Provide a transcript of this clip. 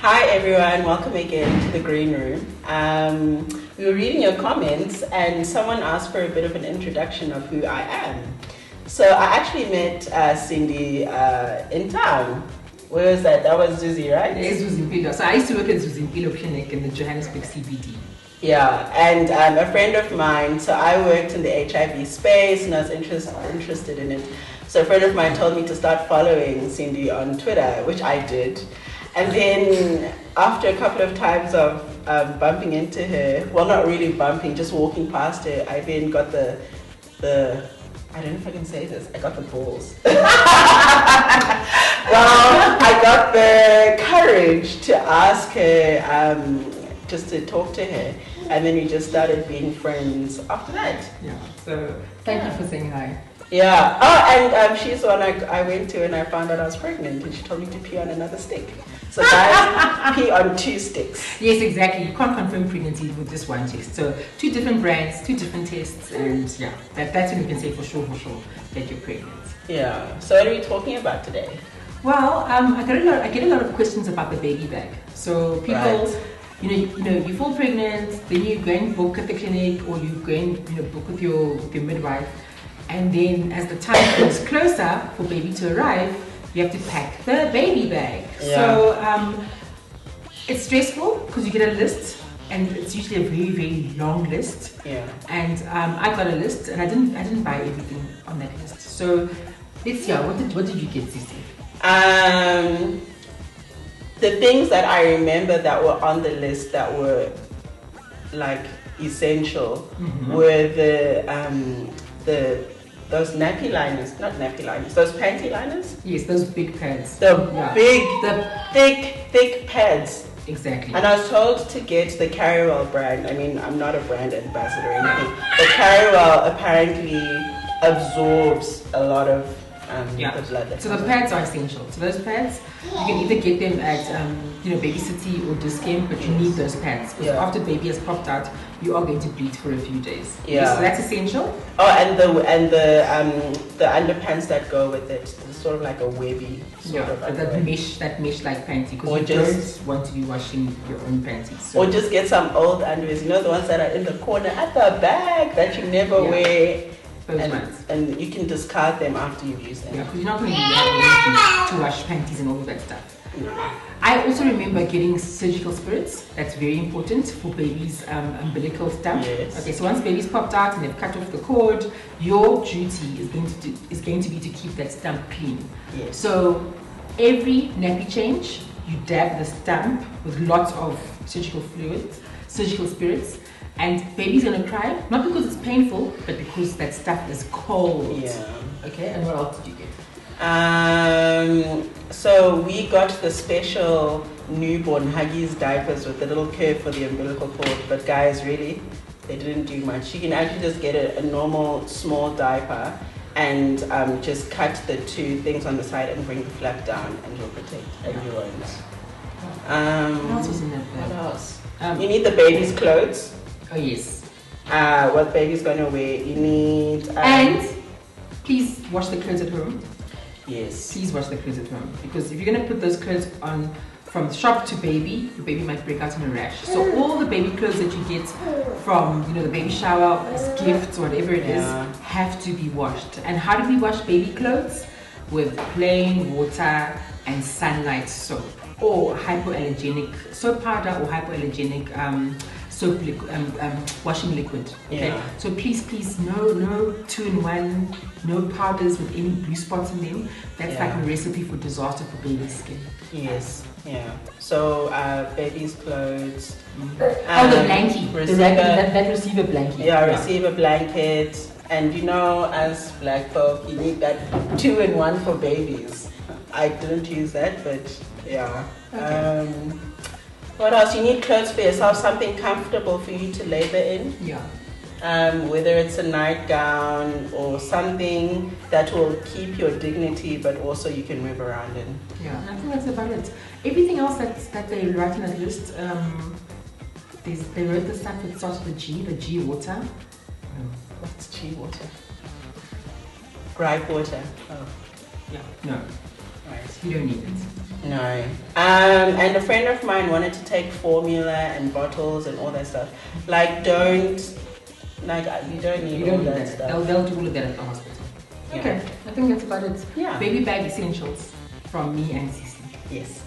Hi everyone, welcome again to the Green Room. We were reading your comments and someone asked for a bit of an introduction of who I am. So I actually met Cindy in town. Where was that? That was Zuzi, right? Yes, Zuzimpilo. So I used to work at Zuzimpilo Clinic in the Johannesburg CBD. Yeah, and a friend of mine, so I worked in the HIV space and I was interested in it. So a friend of mine told me to start following Cindy on Twitter, which I did. And then after a couple of times of bumping into her, well, not really bumping, just walking past her, I then got the I don't know if I can say this, I got the balls. Well, I got the courage to ask her, just to talk to her. And then we just started being friends after that. Yeah, so thank you for saying hi. Yeah. Oh, and she's the one I went to and I found out I was pregnant and she told me to pee on another stick. So guys, pee on 2 sticks. Yes, exactly. You can't confirm pregnancy with just one test. So 2 different brands, 2 different tests, and yeah, that's when you can say for sure that you're pregnant. Yeah. So what are we talking about today? Well, I get a lot of questions about the baby bag. So people. Right. You fall pregnant, then you go and book at the clinic, or you go and book with your midwife, and then as the time comes closer for baby to arrive, you have to pack the baby bag. Yeah. So it's stressful because you get a list, and it's usually a very, very long list. Yeah. And I got a list, and I didn't buy everything on that list. So let's see, what did you get, Sisi? The things that I remember that were on the list that were like essential were those nappy liners, not nappy liners, those panty liners. Yes, those big pads. The thick pads. Exactly. And I was told to get the Carrywell brand. I mean, I'm not a brand ambassador or anything, but Carrywell apparently absorbs a lot of the blood. So the pads are essential. So those pads, you can either get them at Baby City or Discount, but you need those pads because after baby has popped out, you are going to bleed for a few days. Yeah. So that's essential. Oh, and the underpants that go with it, it's sort of like a webby sort of that mesh like panty, because you don't want to be washing your own panties. So. Or just get some old underwears, the ones that are in the corner at the back that you never wear. And you can discard them after you've used them. Yeah, because you're not going to be having to wash panties and all of that stuff. Yeah. I also remember getting surgical spirits. That's very important for baby's umbilical stump. Yes. Okay, so once baby's popped out and they've cut off the cord, your duty is going to be to keep that stump clean. Yes. So every nappy change, you dab the stump with lots of surgical fluids, surgical spirits. And baby's gonna cry, not because it's painful, but because that stuff is cold. Yeah. Okay, and what else did you get? So we got the special newborn Huggies diapers with the little curve for the umbilical cord, but guys, really, they didn't do much. You can actually just get a normal small diaper and just cut the 2 things on the side and bring the flap down and you'll protect and you won't. What else was in that bag? What else? You need the baby's clothes. Oh yes. What baby's gonna wear. You need and please wash the clothes at home. Yes. Please wash the clothes at home, because if you're gonna put those clothes on from shop to baby, your baby might break out in a rash. So all the baby clothes that you get from the baby shower as gifts or whatever it is have to be washed. And how do we wash baby clothes? With plain water and sunlight soap, or hypoallergenic soap powder, or hypoallergenic soap washing liquid. Okay. Yeah. So please, no 2-in-1, no powders with any blue spots in them. That's like a recipe for disaster for baby's skin. Yes. Yeah. So baby's clothes. The blankie. That receiver blanket. Yeah, receiver blanket. And as black folk, you need that 2-in-1 for babies. I didn't use that, but yeah. Okay. What else? You need clothes for yourself, something comfortable for you to labor in. Yeah. Whether it's a nightgown or something that will keep your dignity, but also you can move around in. Yeah, I think that's about it. Everything else that they write in that list, they wrote the stuff that starts with the G water. What's G water? Gripe water. Oh. Yeah. No. Right. You don't need it. No. And a friend of mine wanted to take formula and bottles and all that stuff. Like, you don't need all that stuff. They'll do all of that at the hospital. Yeah. Okay, I think that's about it. Yeah. Baby bag essentials from me and Sisi. Yes.